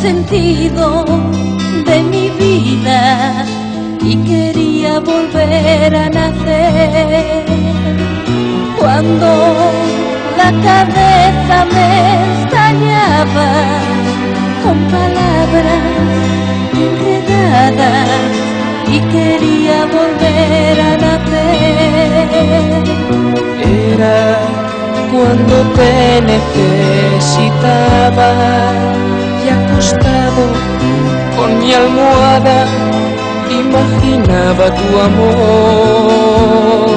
sentido de mi vida y quería volver a nacer. Cuando la cabeza me estallaba con palabras enredadas y quería volver a nacer. Era cuando te necesitaba y acostado con mi almohada imaginaba tu amor.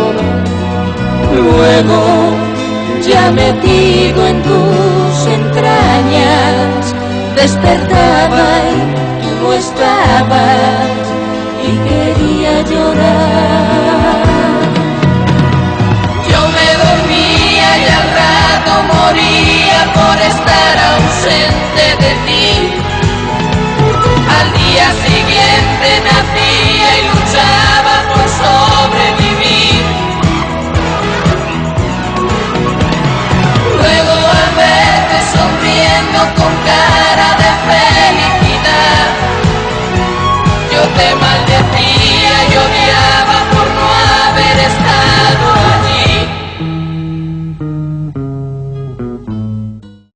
Luego, ya metido en tus entrañas, despertaba y tú no estabas y quería llorar. Yo me dormía y al rato moría por estar ausente de ti. Al día siguiente nacía y luchaba por sobrevivir. Luego al verte sonriendo con cara de felicidad, yo te maldecía y odiaba por no haber estado